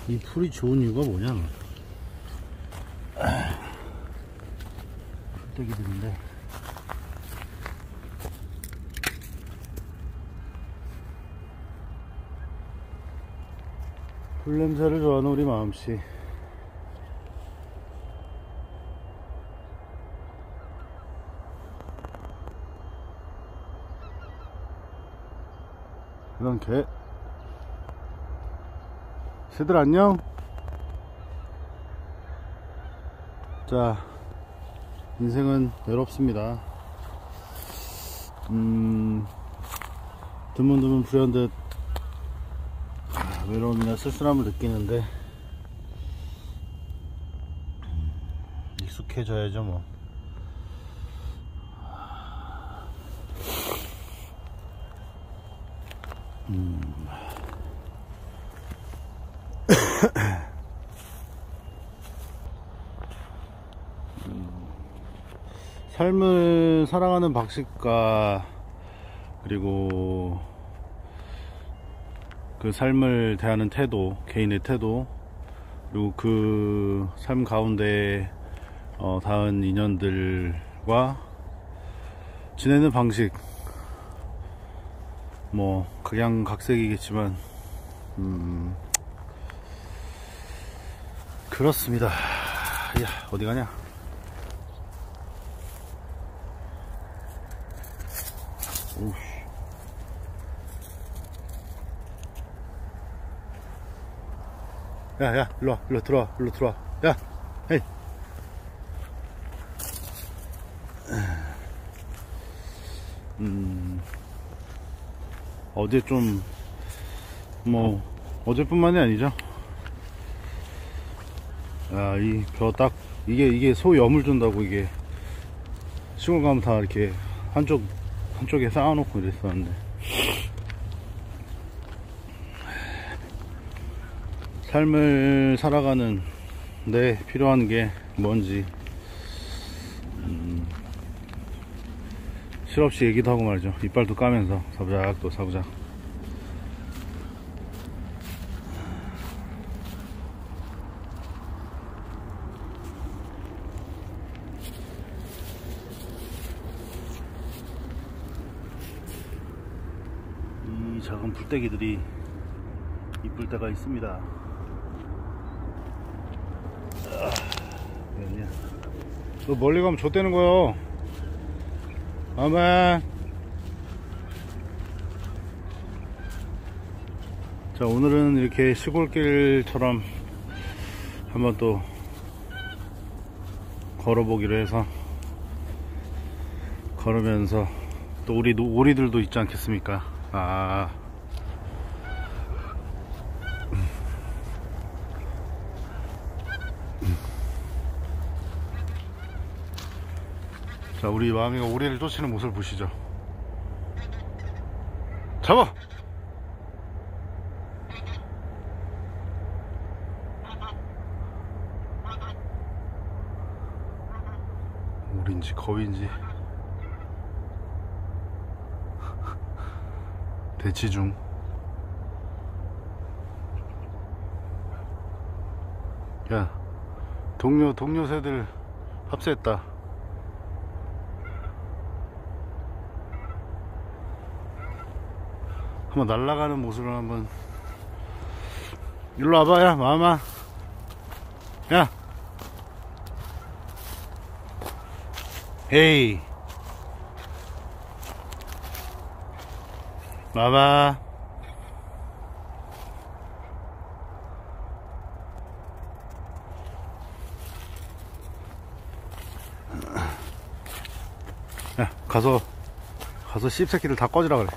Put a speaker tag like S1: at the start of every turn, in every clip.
S1: 이 풀이 좋은 이유가 뭐냐? 풀떼기들인데 풀 냄새를 좋아하는 우리 마음씨. 이런 개. 새들 안녕. 자, 인생은 외롭습니다. 드문드문 불현듯 외로움이나 쓸쓸함을 느끼는데 익숙해져야죠 뭐. 삶을 살아가는 방식과 그리고 그 삶을 대하는 태도, 개인의 태도, 그리고 그 삶 가운데 닿은 인연들과 지내는 방식, 뭐 각양각색이겠지만 그렇습니다. 야, 어디 가냐? 오우씨. 야, 일로와, 일로 들어와. 야, 헤이. 어제 좀, 어제뿐만이 아니죠. 야, 이 벼 딱, 이게 소 염을 준다고 이게, 시골 가면 다 이렇게, 한쪽에 쌓아놓고 이랬었는데. 삶을 살아가는 데 필요한 게 뭔지 실없이 얘기도 하고 말이죠. 이빨도 까면서 사부작 또 사부작. 이 작은 풀떼기들이 이쁠 때가 있습니다. 너 멀리 가면 좆되는 거요. 아멘. 자, 오늘은 이렇게 시골길처럼 한번 또 걸어보기로 해서 걸으면서 또 우리 오리들도 있지 않겠습니까? 자, 우리 마미가 오리를 쫓치는 모습을 보시죠. 잡아! 오리인지 거위인지 대치 중. 야, 동료 새들 합세했다. 한번 날아가는 모습을 한번. 일로 와봐. 야, 마마. 야, 헤이, 마마. 야, 가서 씹새끼들 다 꺼지라 그래.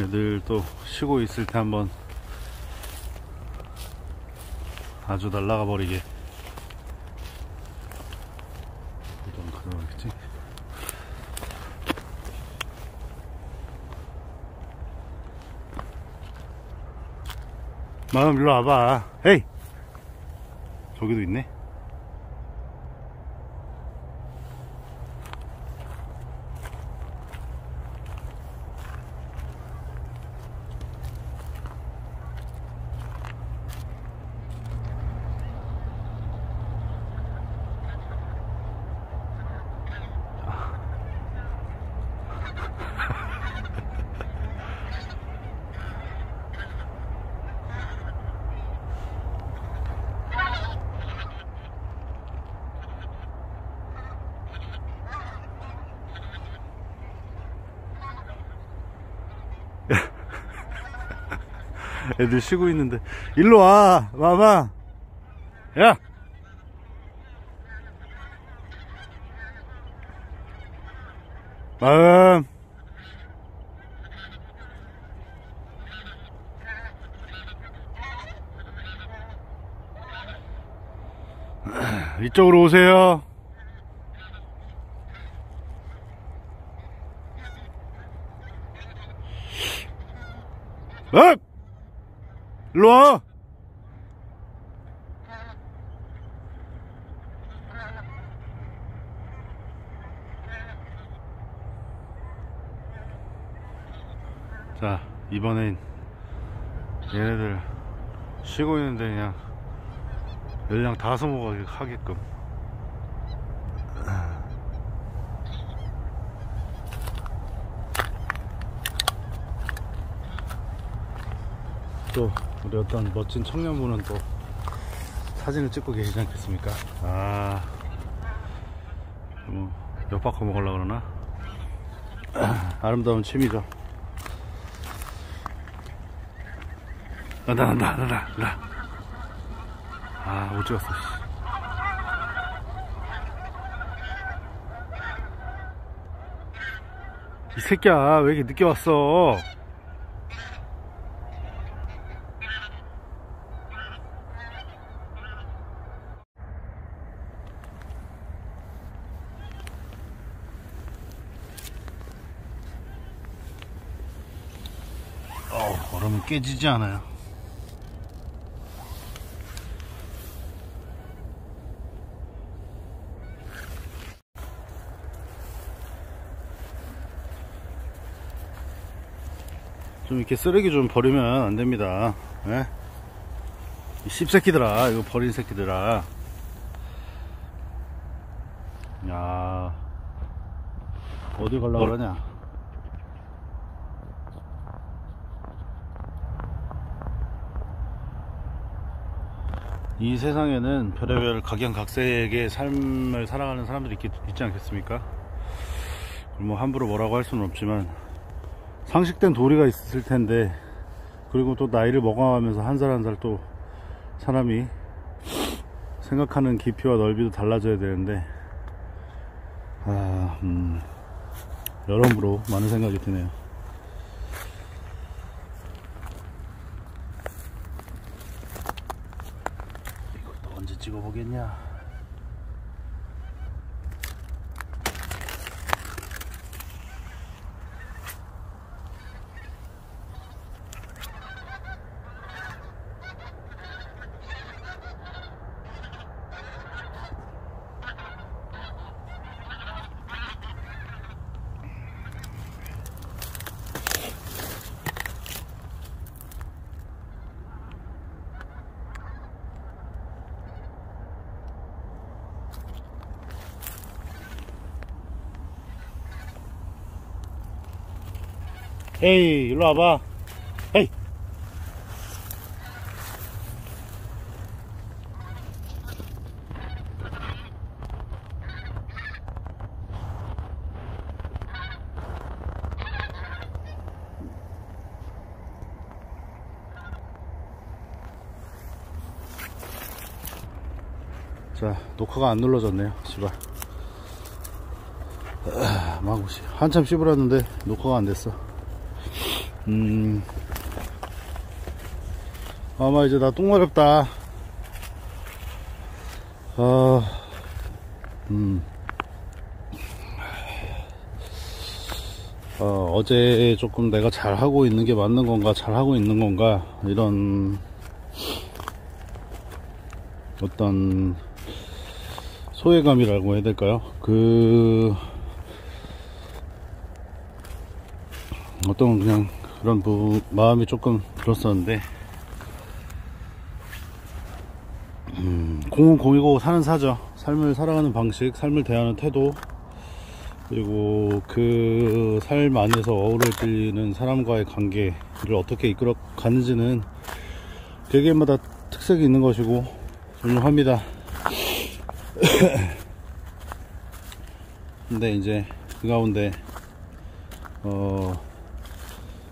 S1: 늘 또 쉬고 있을 때 한번 아주 날아가 버리게. 좀 가져가겠지. 마음 일로 와봐. 헤이, 저기도 있네. 애들 쉬고 있는데 일로 와. 마마, 야, 마음. 이쪽으로 오세요. 일로 와. 자, 이번엔 얘네들 쉬고 있는데 그냥 열량 다 써먹게끔. 또 우리 어떤 멋진 청년분은 또 사진을 찍고 계시지 않겠습니까? 뭐 엿바꿔 먹으려고 그러나? 아름다운 취미죠. 난다. 못 찍었어. 이 새끼야, 왜 이렇게 늦게 왔어? 얼음은 깨지지 않아요. 좀 이렇게 쓰레기 좀 버리면 안 됩니다. 예? 이 씹새끼들아, 이거 버린 새끼들아. 야, 어디 가려고 그러냐? 이 세상에는 별의별 각양각색의 삶을 살아가는 사람들이 있지 않겠습니까? 뭐 함부로 뭐라고 할 수는 없지만 상식된 도리가 있을 텐데, 그리고 또 나이를 먹어가면서 한 살 한 살 또 사람이 생각하는 깊이와 넓이도 달라져야 되는데, 여러모로 많은 생각이 드네요. 이것도 언제 찍어보겠냐? 에이, 일로 와봐. 에이. 자, 녹화가 안 눌러졌네요. 씨발. 막 한참 씹으렸는데 녹화가 안 됐어. 아마 이제 나 똥 마렵다. 어제 조금 내가 잘하고 있는 게 맞는 건가, 잘하고 있는 건가, 이런 어떤 소외감이라고 해야 될까요? 그 어떤 그냥 그런 마음이 조금 들었었는데, 공은 공이고 사는 사죠. 삶을 살아가는 방식, 삶을 대하는 태도, 그리고 그 삶 안에서 어우러지는 사람과의 관계를 어떻게 이끌어 가는지는 개개인마다 특색이 있는 것이고 존중합니다. 근데 이제 그 가운데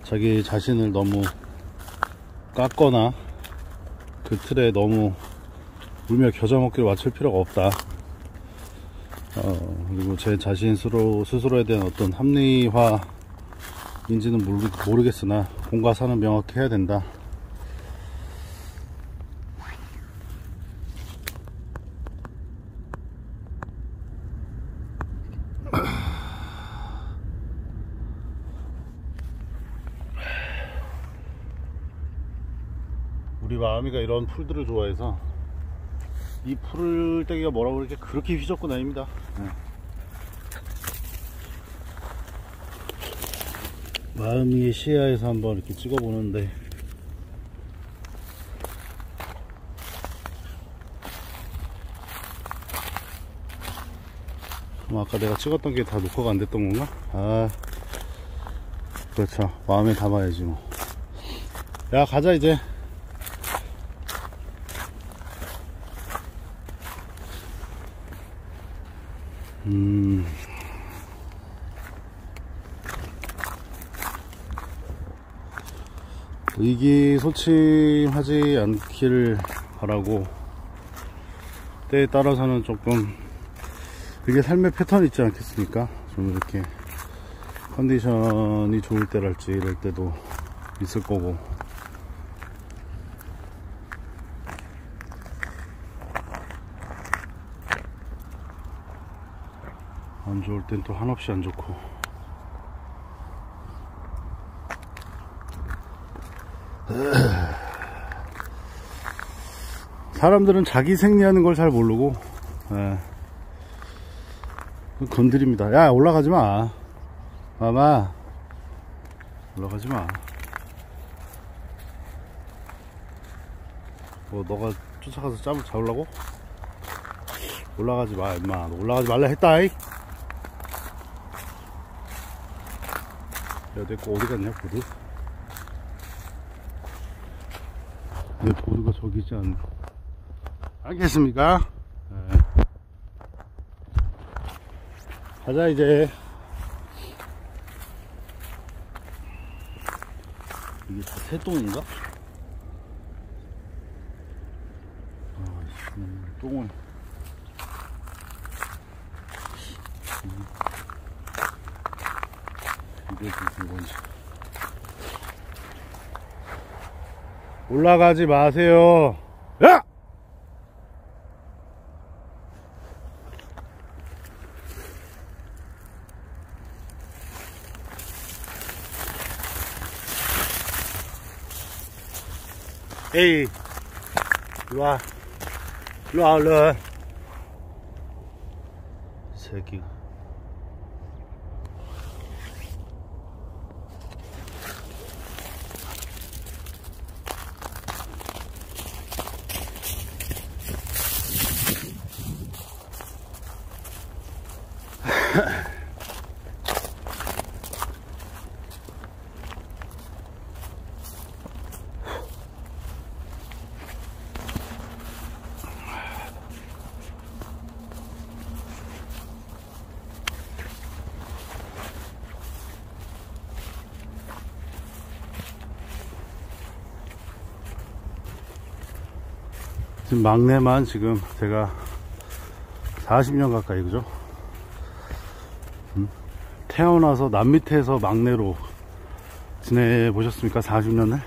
S1: 자기 자신을 너무 깎거나 그 틀에 너무 울며 겨자 먹기를 맞출 필요가 없다. 그리고 제 자신 스스로에 대한 어떤 합리화인지는 모르겠으나 공과 사는 명확히 해야 된다. 우리 마음이가 이런 풀들을 좋아해서 이 풀떼기가 뭐라고 그렇게 휘젓고 다닙니다. 네. 마음이 시야에서 한번 이렇게 찍어 보는데, 아까 내가 찍었던 게 다 녹화가 안 됐던 건가? 아, 그렇죠. 마음에 담아야지 뭐. 야, 가자 이제. 의기소침하지 않기를 바라고, 때에 따라서는 조금 그게 삶의 패턴이 있지 않겠습니까? 좀 이렇게 컨디션이 좋을 때랄지 이럴 때도 있을 거고, 안 좋을 땐 또 한없이 안 좋고. 사람들은 자기 생리하는 걸 잘 모르고 건드립니다. 야, 올라가지 마. 마마, 올라가지 마. 뭐 너가 쫓아가서 잡으려고? 올라가지 마, 임마. 너 올라가지 말라 했다이. 야, 내 거 어디 갔냐, 보드? 내 보드가 저기 있지 않겠습니까? 네. 가자 이제. 이게 다 새똥인가? 똥을 이게 무슨 건지. 올라가지 마세요. 야! 에이, 일로와. 일로와, 얼른. 새끼. 지금 막내만 지금 제가 40년 가까이, 그죠? 태어나서 남 밑에서 막내로 지내보셨습니까? 40년을?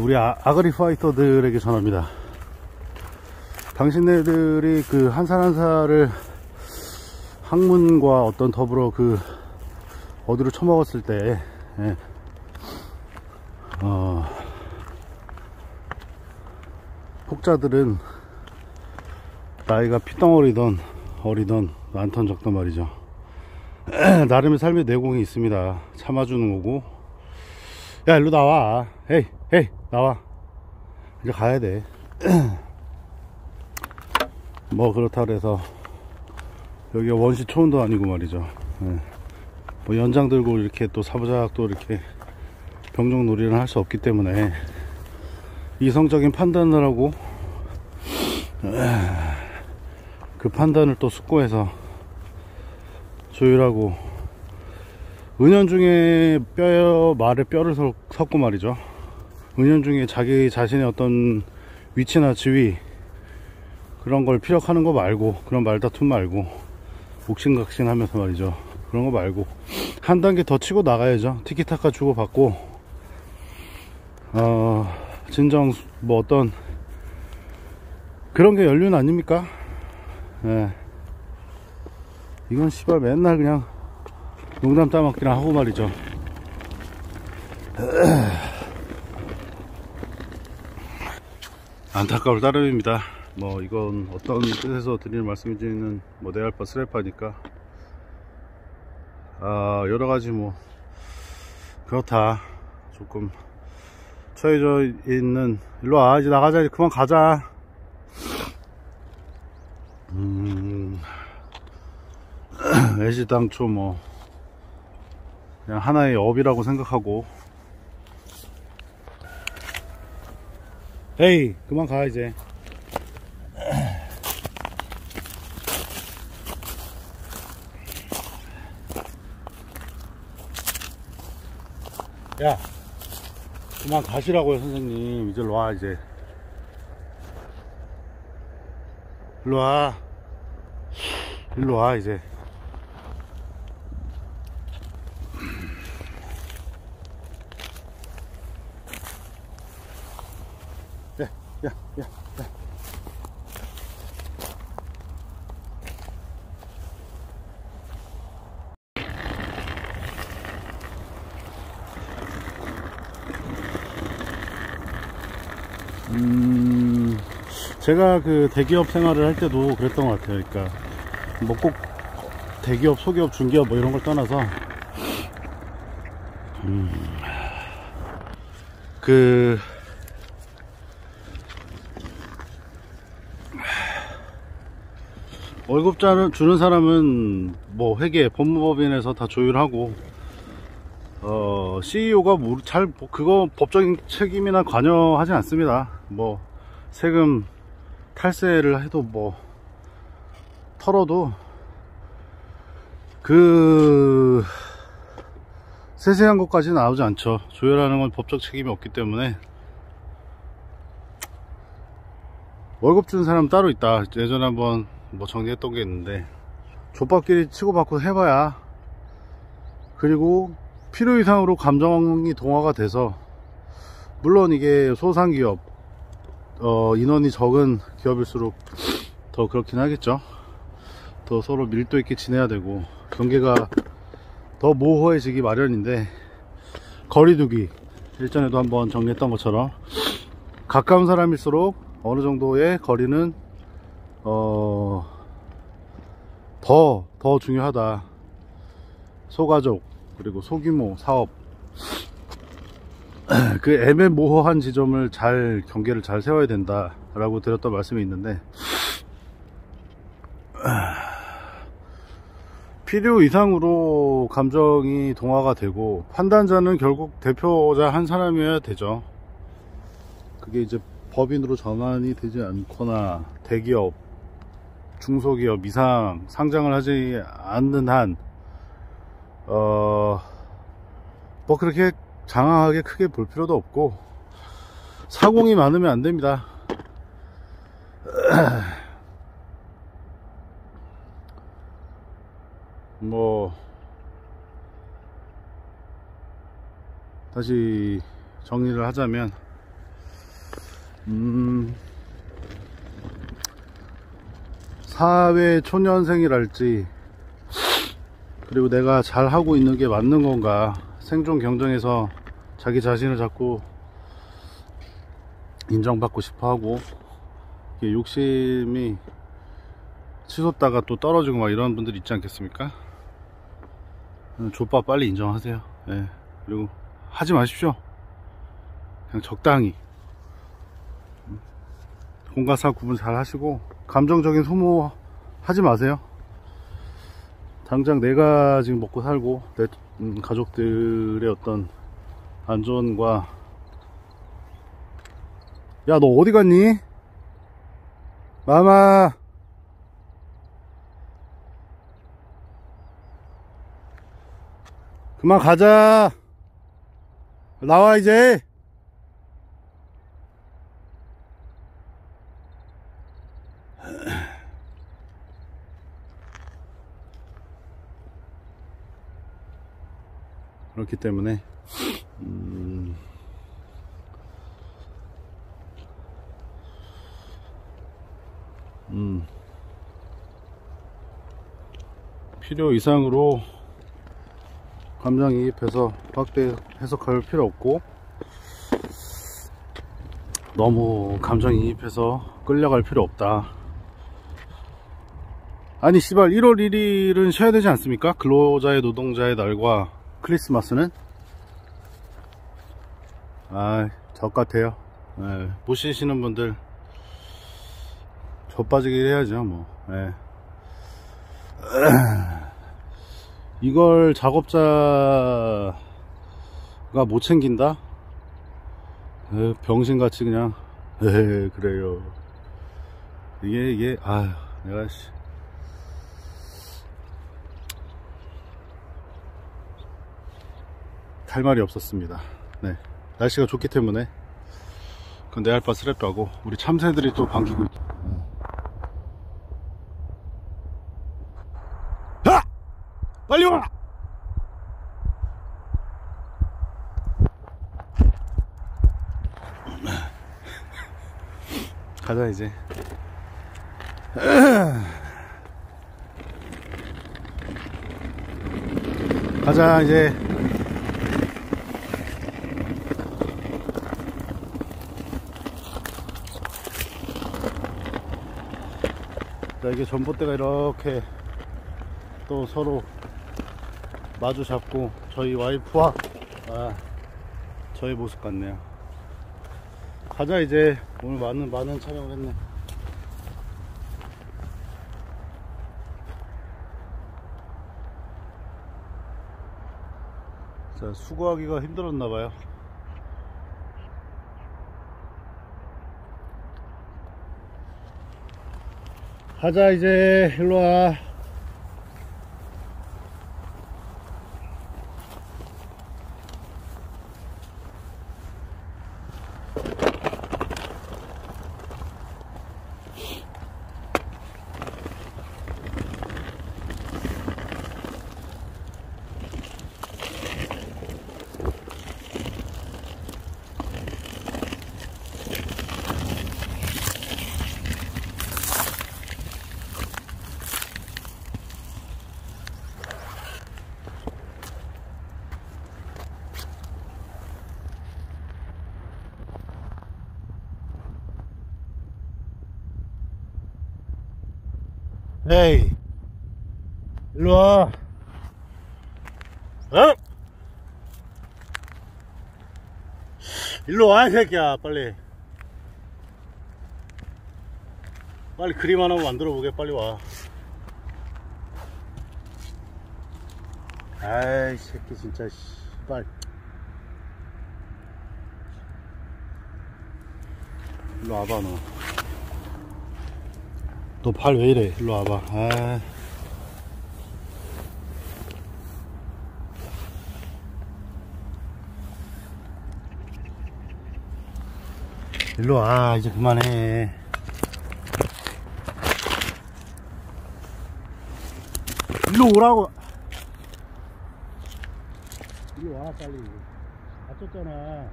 S1: 우리 아가리 파이터들에게 전합니다. 당신네들이 그 한 살 한 살을 학문과 어떤 더불어 그 어디로 처먹었을 때, 사업자들은 나이가 피덩어리던 어리던 많던 적던 말이죠. 나름의 삶의 내공이 있습니다. 참아주는 거고. 야, 일로 나와. 헤이 헤이 나와. 이제 가야 돼. 뭐 그렇다 그래서 여기가 원시 초원도 아니고 말이죠. 뭐 연장 들고 이렇게 또 사부작 또 이렇게 병정 놀이를 할 수 없기 때문에 이성적인 판단을 하고 그 판단을 또 숙고해서 조율하고, 은연중에 말에 뼈를 섞고 말이죠. 은연중에 자기 자신의 어떤 위치나 지위 그런 걸 피력하는 거 말고, 그런 말다툼 말고, 옥신각신 하면서 말이죠, 그런 거 말고 한 단계 더 치고 나가야죠. 티키타카 주고받고, 진정 뭐 어떤 그런 게 연륜 아닙니까? 예. 이건 씨발 맨날 그냥 농담 따먹기나 하고 말이죠. 안타까울 따름입니다. 뭐 이건 어떤 뜻에서 드리는 말씀인지는 뭐 내 알 바 스레파니까 여러가지 뭐 그렇다. 조금 처해져 있는. 일로와, 이제 나가자. 이제 그만 가자. 애시당초 뭐 그냥 하나의 업이라고 생각하고. 에이, 그만 가 이제. 야, 그만 가시라고요 선생님. 이제 일로 와. 이제 일로 와. 일로 와 이제. 야, 야, 야. 제가 그 대기업 생활을 할 때도 그랬던 것 같아요. 그러니까 뭐 꼭 대기업, 소기업, 중기업 뭐 이런 걸 떠나서 월급 주는 사람은 뭐 회계, 법무법인에서 다 조율하고, CEO가 그거 법적인 책임이나 관여하지 않습니다. 뭐 세금 탈세를 해도 뭐 털어도 그 세세한 것까지는 나오지 않죠. 조율하는 건 법적 책임이 없기 때문에. 월급 주는 사람 따로 있다. 예전에 한번 뭐 정리했던 게 있는데, 족밥끼리 치고받고 해봐야, 그리고 필요 이상으로 감정이 동화가 돼서, 물론 이게 소상기업, 인원이 적은 기업일수록 더 그렇긴 하겠죠. 더 서로 밀도 있게 지내야 되고 경계가 더 모호해지기 마련인데, 거리두기, 일전에도 한번 정리했던 것처럼 가까운 사람일수록 어느 정도의 거리는 더 중요하다. 소가족 그리고 소규모 사업, 그 애매모호한 지점을 경계를 잘 세워야 된다 라고 드렸던 말씀이 있는데, 필요 이상으로 감정이 동화가 되고, 판단자는 결국 대표자 한 사람이어야 되죠. 그게 이제 법인으로 전환이 되지 않거나 대기업, 중소기업 이상 상장을 하지 않는 한 뭐 그렇게 장황하게 크게 볼 필요도 없고, 사공이 많으면 안 됩니다. 뭐 다시 정리를 하자면, 사회 초년생이랄지, 그리고 내가 잘하고 있는 게 맞는 건가, 생존 경쟁에서 자기 자신을 자꾸 인정받고 싶어 하고, 이게 욕심이 치솟다가 또 떨어지고 막 이런 분들 있지 않겠습니까? 족밥 빨리 인정하세요. 예. 그리고 하지 마십시오. 그냥 적당히 공과사 구분 잘 하시고 감정적인 소모 하지 마세요. 당장 내가 지금 먹고 살고 내 가족들의 어떤 안전과. 야, 너 어디 갔니? 마마. 그만 가자. 나와 이제. 그렇기 때문에 필요 이상으로 감정이입해서 확대 해석할 필요 없고, 너무 감정이입해서 끌려갈 필요 없다. 아니 씨발, 1월 1일은 쉬어야 되지 않습니까? 근로자의 노동자의 날과 크리스마스는? 아, 적같아요. 예, 못 쉬시는 분들 좆빠지게 해야죠 뭐. 예. 이걸 작업자가 못 챙긴다? 병신같이 그냥 그래요. 이게 아휴, 내가 할 말이 없었습니다. 네, 날씨가 좋기 때문에. 그건 내 알바 쓰레빠고 우리 참새들이 또 반기고 있죠. 야! 빨리 와! 가자 이제. 가자 이제. 자, 이게 전봇대가 이렇게 또 서로 마주 잡고 저희 와이프와 저희 모습 같네요. 가자 이제. 오늘 많은 촬영을 했네. 자, 수거하기가 힘들었나봐요. 가자 이제. 일로와. 에이, 일로와. 어? 일로와 이 새끼야. 빨리 그림 하나 만들어 보게. 빨리 와. 아이 새끼 진짜 씨발. 일로 와봐. 너 발 왜 이래? 일로 와봐. 일로 와. 이제 그만해. 일로 오라고. 일로 와 빨리. 다쳤잖아.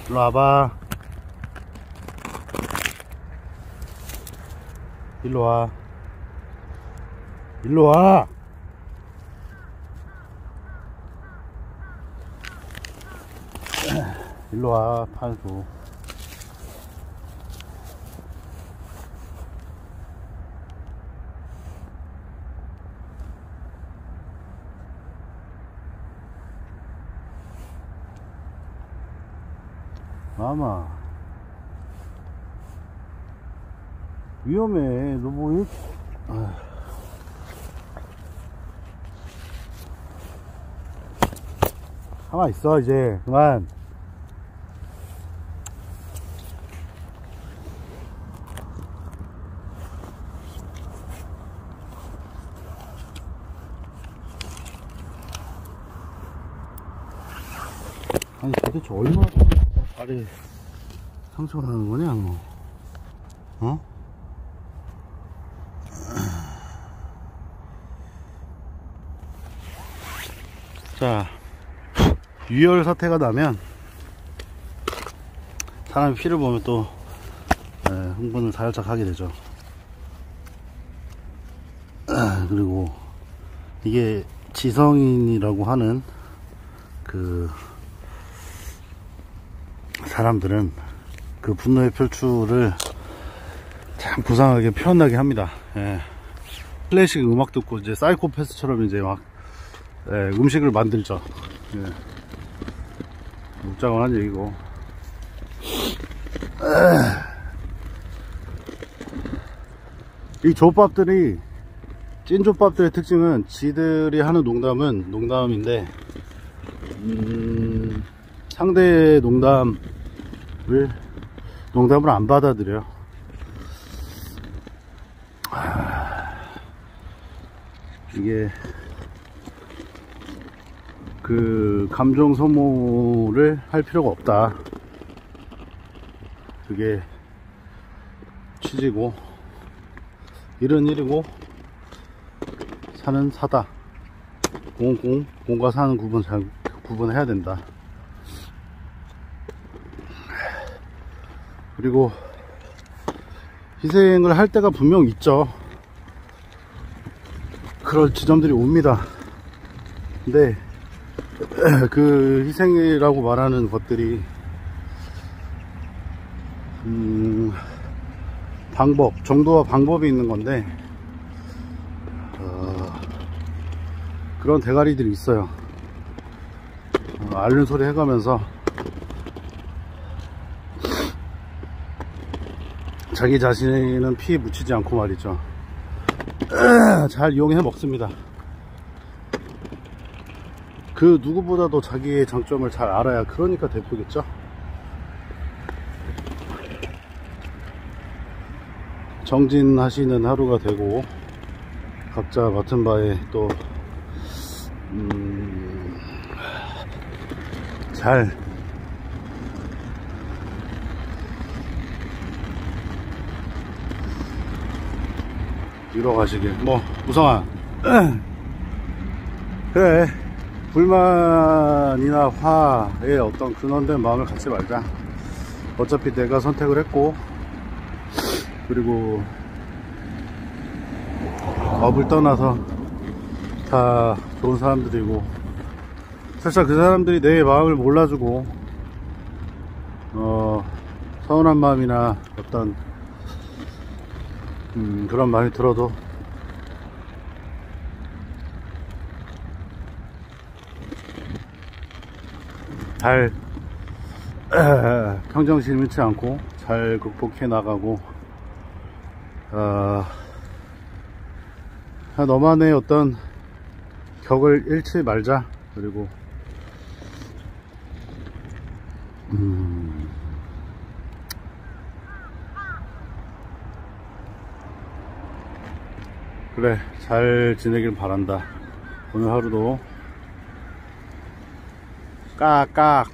S1: 일로 와봐. 일로 와. 일로 와. 일로와 팔도. 마마 위험해. 너 뭐 이렇게 가만 있어. 이제 그만. 아니 도대체 얼마나 발에 상처가 나는 거냐 뭐. 어? 자, 유혈 사태가 나면 사람이 피를 보면 또 흥분을 살짝 하게 되죠. 그리고 이게 지성인이라고 하는 그 사람들은 그 분노의 표출을 참 구상하게 표현하게 합니다. 클래식 음악 듣고 이제 사이코패스처럼 이제 막 음식을 만들죠. 묵장한 얘기고. 이 족밥들이, 찐족밥들의 특징은 지들이 하는 농담은 농담인데 상대의 농담을 안 받아들여요. 이게 그 감정 소모를 할 필요가 없다, 그게 취지고, 일은 일이고 사는 사다. 공과 사는 구분 잘 구분해야 된다. 그리고 희생을 할 때가 분명 있죠. 그럴 지점들이 옵니다. 근데 그 희생이라고 말하는 것들이 방법, 정도와 방법이 있는 건데 그런 대가리들이 있어요. 앓는 소리 해가면서 자기 자신은 피에 묻히지 않고 말이죠, 잘 이용해 먹습니다. 그 누구보다도 자기의 장점을 잘 알아야 그러니까 대표겠죠. 정진하시는 하루가 되고 각자 맡은 바에 또 잘 이뤄가시길. 뭐 우성아, 그래, 불만이나 화에 어떤 근원된 마음을 갖지 말자. 어차피 내가 선택을 했고, 그리고 업을 떠나서 다 좋은 사람들이고, 살짝 그 사람들이 내 마음을 몰라주고 서운한 마음이나 어떤 그런 마음이 들어도 잘 평정심 잃지 않고 잘 극복해 나가고, 너만의 어떤 격을 잃지 말자. 그리고 그래, 잘 지내길 바란다. 오늘 하루도 깍깍